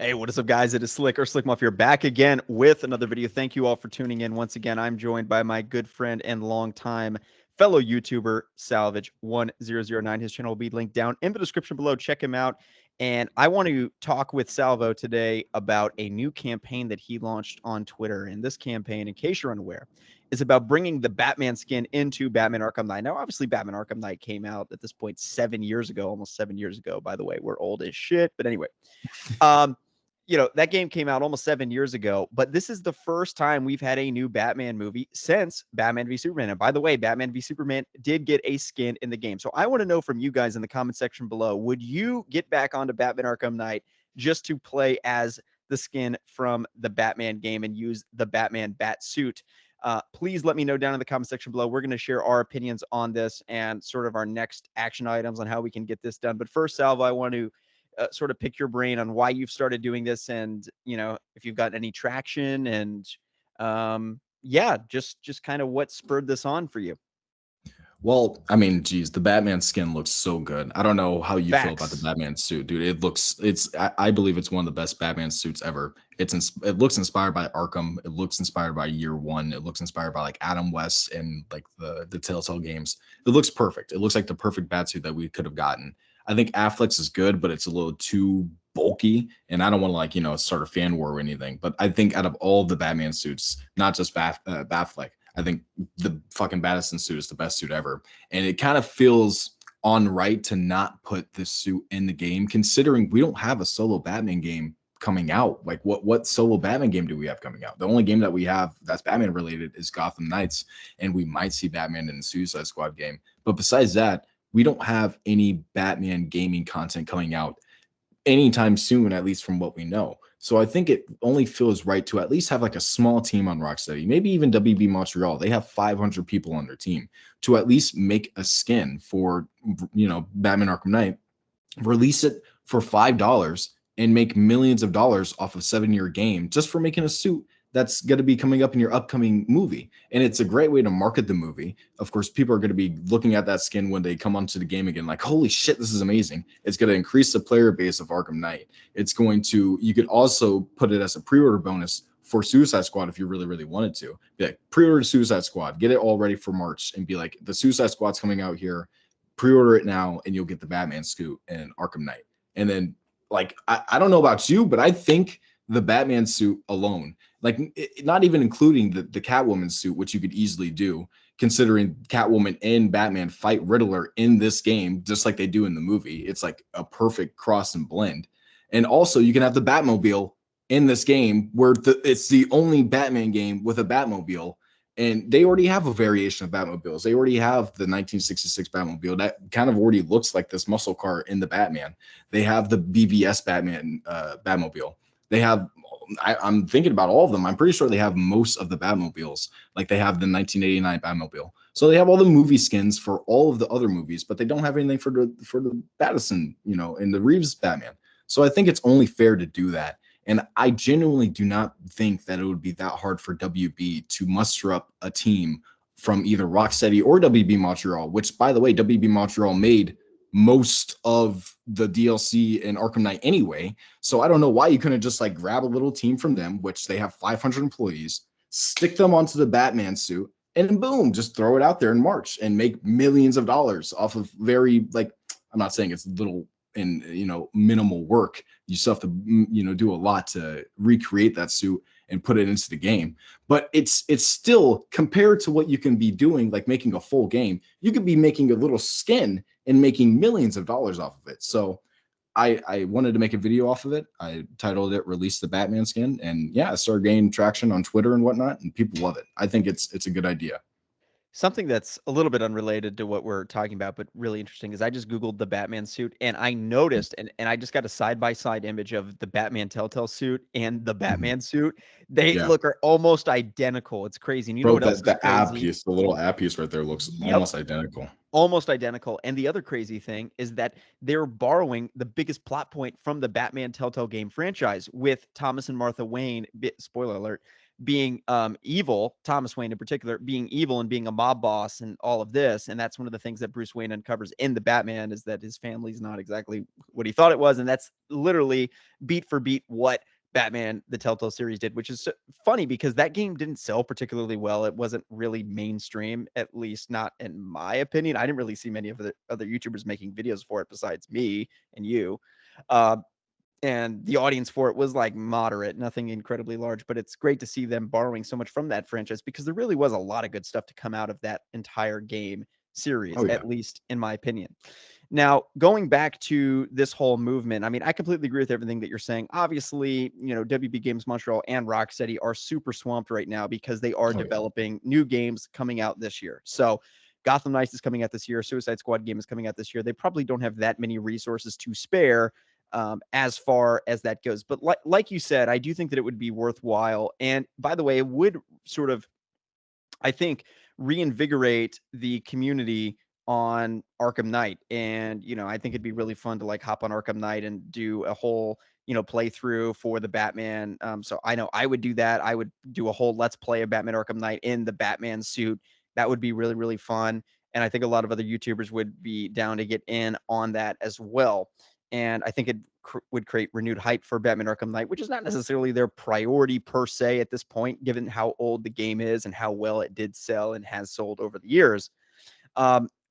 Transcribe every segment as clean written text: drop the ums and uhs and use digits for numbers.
Hey, what is up, guys? It is Slick or Slick Muff here, back again with another video. Thank you all for tuning in. Once again, I'm joined by my good friend and longtime fellow YouTuber, Salvage1009. His channel will be linked down in the description below. Check him out. And I want to talk with Salvo today about a new campaign that he launched on Twitter. And this campaign, in case you're unaware, is about bringing the Batman skin into Batman Arkham Knight. Now, obviously, Batman Arkham Knight came out at this point 7 years ago, almost 7 years ago, by the way. We're old as shit. But anyway, um, that game came out almost 7 years ago, but this is the first time we've had a new Batman movie since Batman v Superman. And by the way, Batman v Superman did get a skin in the game. So I want to know from you guys in the comment section below, would you get back onto Batman Arkham Knight just to play as the skin from the Batman game and use the Batman bat suit? Please let me know down in the comment section below. We're going to share our opinions on this and sort of our next action items on how we can get this done. But first, Salvo, I want to sort of pick your brain on why you've started doing this, and if you've got any traction, and yeah, just kind of what spurred this on for you. Well, I mean, geez, the Batman skin looks so good. I don't know how you feel about the Facts. Batman suit, dude. I believe it's one of the best Batman suits ever. It looks inspired by Arkham. It looks inspired by Year One. It looks inspired by like Adam West and like the Telltale games. It looks perfect. It looks like the perfect Batsuit that we could have gotten. I think Affleck's is good, but it's a little too bulky, and I don't want to start a fan war or anything. But I think out of all the Batman suits, not just Batfleck, I think the fucking Battison suit is the best suit ever. And it kind of feels on right to not put this suit in the game, considering we don't have a solo Batman game coming out. Like what solo Batman game do we have coming out? The only game that we have that's Batman related is Gotham Knights, and we might see Batman in the Suicide Squad game. But besides that, we don't have any Batman gaming content coming out anytime soon, at least from what we know. So I think it only feels right to at least have like a small team on Rocksteady, maybe even WB Montreal. They have 500 people on their team to at least make a skin for, Batman Arkham Knight, release it for $5 and make millions of dollars off a 7-year game just for making a suit that's going to be coming up in your upcoming movie. And it's a great way to market the movie. Of course, people are going to be looking at that skin when they come onto the game again, like, holy shit, this is amazing. It's going to increase the player base of Arkham Knight. You could also put it as a pre-order bonus for Suicide Squad if you really, really wanted to. Be like, pre-order Suicide Squad, get it all ready for March, and be like, the Suicide Squad's coming out here. Pre-order it now, and you'll get the Batman suit and Arkham Knight. And then, like, I don't know about you, but I think the Batman suit alone, like not even including the Catwoman suit, which you could easily do, considering Catwoman and Batman fight Riddler in this game, just like they do in the movie. It's like a perfect cross and blend. And also you can have the Batmobile in this game where it's the only Batman game with a Batmobile. And they already have a variation of Batmobiles. They already have the 1966 Batmobile that kind of already looks like this muscle car in the Batman. They have the BVS Batmobile. They have, I'm thinking about all of them. I'm pretty sure they have most of the Batmobiles. Like they have the 1989 Batmobile. So they have all the movie skins for all of the other movies, but they don't have anything for the Battison, in the Reeves Batman. So I think it's only fair to do that. And I genuinely do not think that it would be that hard for WB to muster up a team from either Rocksteady or WB Montreal, which, by the way, WB Montreal made most of the DLC in Arkham Knight anyway. So I don't know why you couldn't just like grab a little team from them, which they have 500 employees, stick them onto the Batman suit, and boom, just throw it out there in March and make millions of dollars off of very, like, I'm not saying it's little and minimal work. You still have to do a lot to recreate that suit and put it into the game, but it's still, compared to what you can be doing, like making a full game, you could be making a little skin and making millions of dollars off of it. So I wanted to make a video off of it. I titled it "Release the Batman Skin," and yeah, I started gaining traction on Twitter and whatnot, and people love it. I think it's a good idea. Something that's a little bit unrelated to what we're talking about, but really interesting, is I just Googled the Batman suit and I noticed, and I just got a side-by-side image of the Batman Telltale suit and the Mhm. Batman suit. They Yeah, are almost identical. It's crazy. And you know bro, what else is the app crazy? piece, the little app piece right there looks Yep. almost identical. Almost identical. And the other crazy thing is that they're borrowing the biggest plot point from the Batman Telltale game franchise with Thomas and Martha Wayne, spoiler alert, being evil, Thomas Wayne in particular, being evil and being a mob boss and all of this. And that's one of the things that Bruce Wayne uncovers in the Batman, is that his family's not exactly what he thought it was. And that's literally beat for beat what Batman, the Telltale series did, which is funny because that game didn't sell particularly well. It wasn't really mainstream, at least not in my opinion. I didn't really see many of the other YouTubers making videos for it besides me and you. Uh, and the audience for it was like moderate, nothing incredibly large, but it's great to see them borrowing so much from that franchise because there really was a lot of good stuff to come out of that entire game series, Oh at yeah. least in my opinion. Now, going back to this whole movement, I mean, I completely agree with everything that you're saying. Obviously, WB Games Montreal and Rocksteady are super swamped right now because they are Oh yeah. developing new games coming out this year. So, Gotham Knights is coming out this year. Suicide Squad game is coming out this year. They probably don't have that many resources to spare as far as that goes. But like you said, I do think that it would be worthwhile. And by the way, it would sort of, I think, reinvigorate the community on Arkham Knight. And, I think it'd be really fun to like hop on Arkham Knight and do a whole, playthrough for the Batman. So I know I would do that. I would do a whole let's play of Batman Arkham Knight in the Batman suit. That would be really, really fun. And I think a lot of other YouTubers would be down to get in on that as well. And I think it would create renewed hype for Batman Arkham Knight, which is not necessarily their priority per se at this point, given how old the game is and how well it did sell and has sold over the years.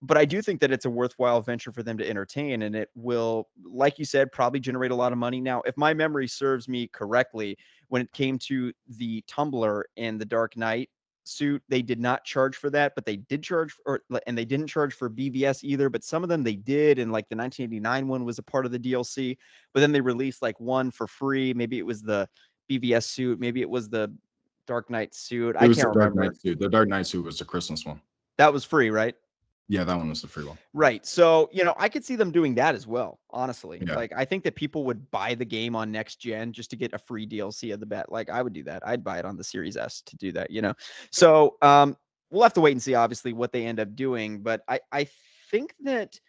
But I do think that it's a worthwhile venture for them to entertain, and it will, like you said, probably generate a lot of money. Now, if my memory serves me correctly, when it came to the Tumbler and the Dark Knight suit, they did not charge for that, but they did charge and they didn't charge for BVS either, but some of them they did. And like the 1989 one was a part of the DLC, but then they released like one for free. Maybe it was the BVS suit, maybe it was the Dark Knight suit. It I was the can't Dark Knight remember. suit. The Dark Knight suit was the Christmas one. That was free, right? Yeah, that one was the free one. Right. So, I could see them doing that as well, honestly. Yeah. Like, I think that people would buy the game on next gen just to get a free DLC of the bet. Like, I would do that. I'd buy it on the Series S to do that. So, we'll have to wait and see, obviously, what they end up doing. But I think that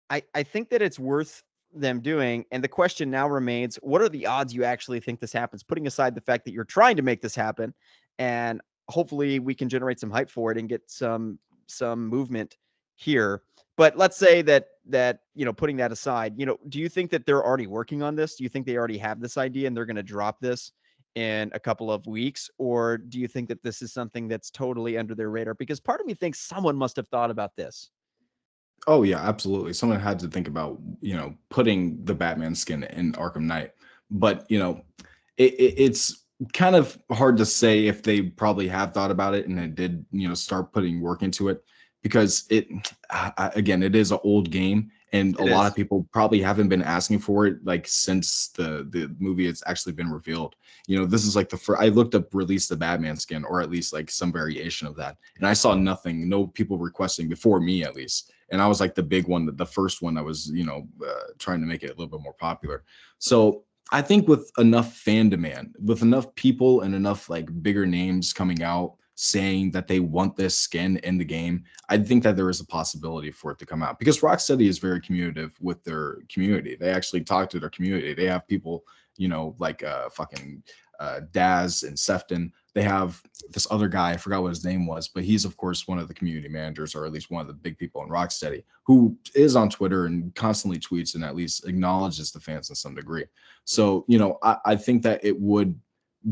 I think that it's worth them doing. And the question now remains, what are the odds you actually think this happens? Putting aside the fact that you're trying to make this happen, and hopefully we can generate some hype for it and get some movement here. But let's say that putting that aside, do you think that they're already working on this? Do you think they already have this idea and they're going to drop this in a couple of weeks? Or do you think that this is something that's totally under their radar? Because part of me thinks someone must have thought about this. Oh yeah, absolutely. Someone had to think about, putting the Batman skin in Arkham Knight. But, it's kind of hard to say if they probably have thought about it and they did, start putting work into it, because again, it is an old game and a It lot of is. people probably haven't been asking for it like since the movie has actually been revealed. This is like the first. I looked up release the Batman skin, or at least like some variation of that, and I saw nothing, no people requesting before me at least. And I was like the big one, the first one that was, trying to make it a little bit more popular. So I think with enough fan demand, with enough people and enough like bigger names coming out saying that they want this skin in the game, I think that there is a possibility for it to come out, because Rocksteady is very communicative with their community. They actually talk to their community. They have people, like fucking Daz and Sefton. They have this other guy, I forgot what his name was, but he's of course one of the community managers, or at least one of the big people in Rocksteady, who is on Twitter and constantly tweets and at least acknowledges the fans in some degree. So, I think that it would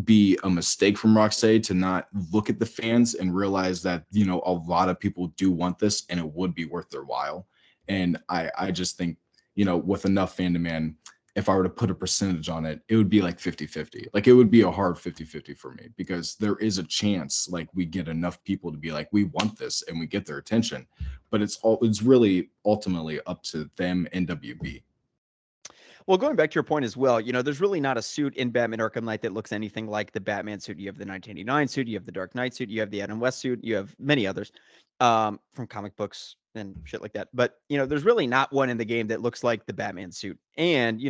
be a mistake from Rocksteady to not look at the fans and realize that, a lot of people do want this and it would be worth their while. And I just think, with enough fan demand, if I were to put a percentage on it, it would be like 50-50. Like it would be a hard 50-50 for me, because there is a chance like we get enough people to be like, we want this, and we get their attention. But it's really ultimately up to them and WB. Well, going back to your point as well, there's really not a suit in Batman Arkham Knight that looks anything like the Batman suit. You have the 1989 suit, you have the Dark Knight suit, you have the Adam West suit, you have many others from comic books and shit like that. But, there's really not one in the game that looks like the Batman suit. And,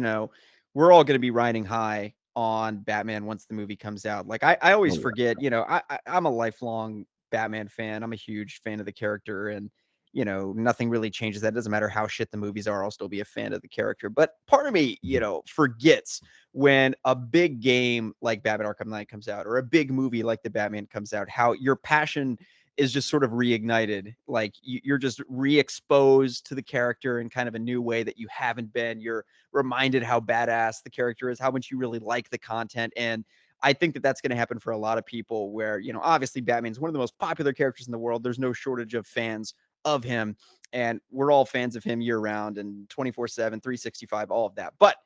we're all going to be riding high on Batman once the movie comes out. Like, I always Oh, forget, I'm a lifelong Batman fan. I'm a huge fan of the character. And, nothing really changes. That doesn't matter how shit the movies are. I'll still be a fan of the character. But part of me, forgets when a big game like Batman Arkham Knight comes out or a big movie like The Batman comes out, how your passion is just sort of reignited. Like you're just re-exposed to the character in kind of a new way that you haven't been. You're reminded how badass the character is, how much you really like the content. And I think that that's going to happen for a lot of people where, obviously Batman's one of the most popular characters in the world. There's no shortage of fans of him. And we're all fans of him year round and 24/7, 365, all of that. But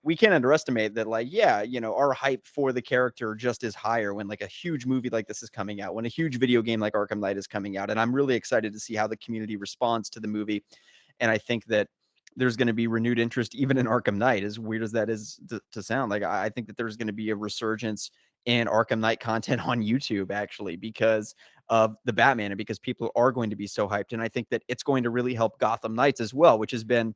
we can't underestimate that, like, yeah, our hype for the character just is higher when like a huge movie like this is coming out, when a huge video game like Arkham Knight is coming out. And I'm really excited to see how the community responds to the movie. And I think that there's going to be renewed interest even in Arkham Knight, as weird as that is to sound. Like, I think that there's going to be a resurgence in Arkham Knight content on YouTube, actually, because of the Batman and because people are going to be so hyped. And I think that it's going to really help Gotham Knights as well, which has been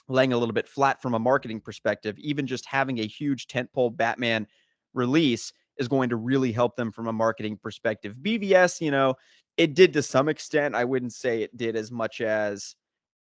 laying a little bit flat from a marketing perspective. Even just having a huge tentpole Batman release is going to really help them from a marketing perspective. BVS, it did to some extent. I wouldn't say it did as much as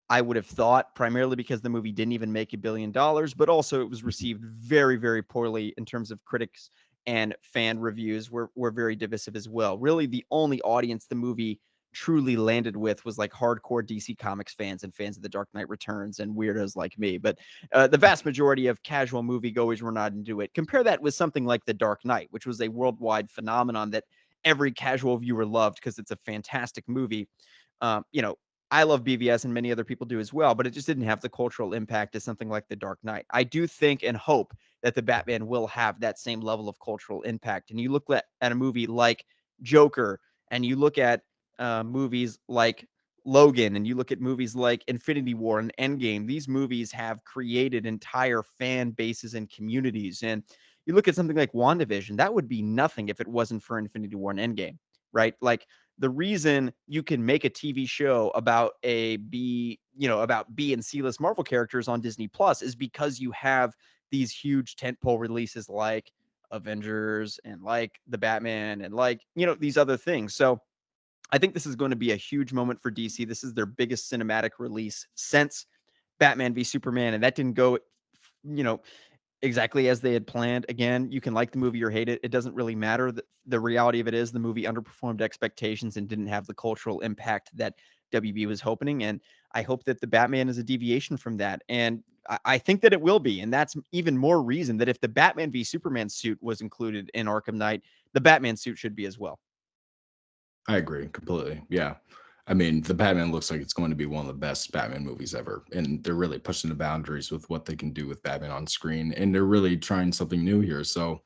I would have thought, primarily because the movie didn't even make $1 billion, but also it was received very, very poorly in terms of critics, and fan reviews were very divisive as well. Really, the only audience the movie truly landed with was like hardcore DC Comics fans and fans of The Dark Knight Returns and weirdos like me. But the vast majority of casual moviegoers were not into it. Compare that with something like The Dark Knight, which was a worldwide phenomenon that every casual viewer loved because it's a fantastic movie. Um, you know, I love BVS and many other people do as well, but it just didn't have the cultural impact as something like The Dark Knight. I do think and hope that the Batman will have that same level of cultural impact. And you look at a movie like Joker, and you look at movies like Logan, and you look at movies like Infinity War and Endgame. These movies have created entire fan bases and communities. And you look at something like WandaVision, that would be nothing if it wasn't for Infinity War and Endgame, right? Like, the reason you can make a TV show about about B and C-list Marvel characters on Disney Plus is because you have these huge tentpole releases like Avengers and like the Batman and like, these other things. So I think this is going to be a huge moment for DC. This is their biggest cinematic release since Batman v Superman, and that didn't go, you know, exactly as they had planned. Again, you can like the movie or hate it. It doesn't really matter. The reality of it is the movie underperformed expectations and didn't have the cultural impact that WB was hoping. And I hope that the Batman is a deviation from that. And I think that it will be. And that's even more reason that if the Batman v Superman suit was included in Arkham Knight, the Batman suit should be as well. I agree completely. Yeah. I mean, the Batman looks like it's going to be one of the best Batman movies ever. And they're really pushing the boundaries with what they can do with Batman on screen. And they're really trying something new here. So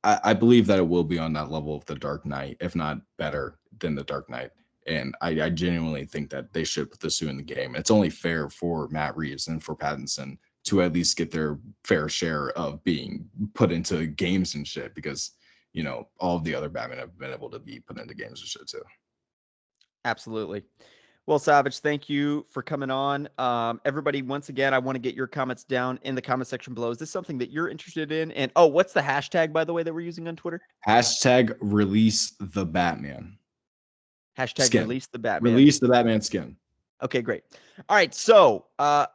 I believe that it will be on that level of The Dark Knight, if not better than The Dark Knight. And I genuinely think that they should put the suit in the game. It's only fair for Matt Reeves and for Pattinson to at least get their fair share of being put into games and shit because, all of the other Batman have been able to be put into games and shit too. Absolutely. Well, Savage, thank you for coming on. Everybody, once again, I want to get your comments down in the comment section below. Is this something that you're interested in? And what's the hashtag, by the way, that we're using on Twitter? Hashtag release the Batman Hashtag skin. release the Batman. Release the Batman skin. Okay, great. All right, so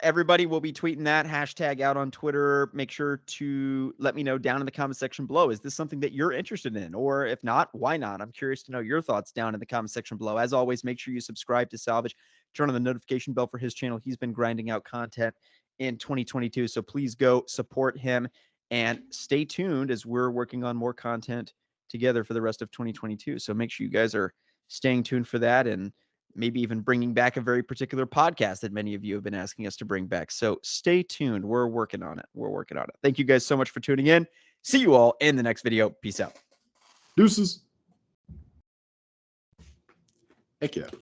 everybody will be tweeting that hashtag out on Twitter. Make sure to let me know down in the comment section below. Is this something that you're interested in? Or if not, why not? I'm curious to know your thoughts down in the comment section below. As always, make sure you subscribe to Salvage. Turn on the notification bell for his channel. He's been grinding out content in 2022, so please go support him and stay tuned as we're working on more content together for the rest of 2022. So make sure you guys are staying tuned for that, and maybe even bringing back a very particular podcast that many of you have been asking us to bring back. So stay tuned. We're working on it. We're working on it. Thank you guys so much for tuning in. See you all in the next video. Peace out. Deuces. Heck yeah.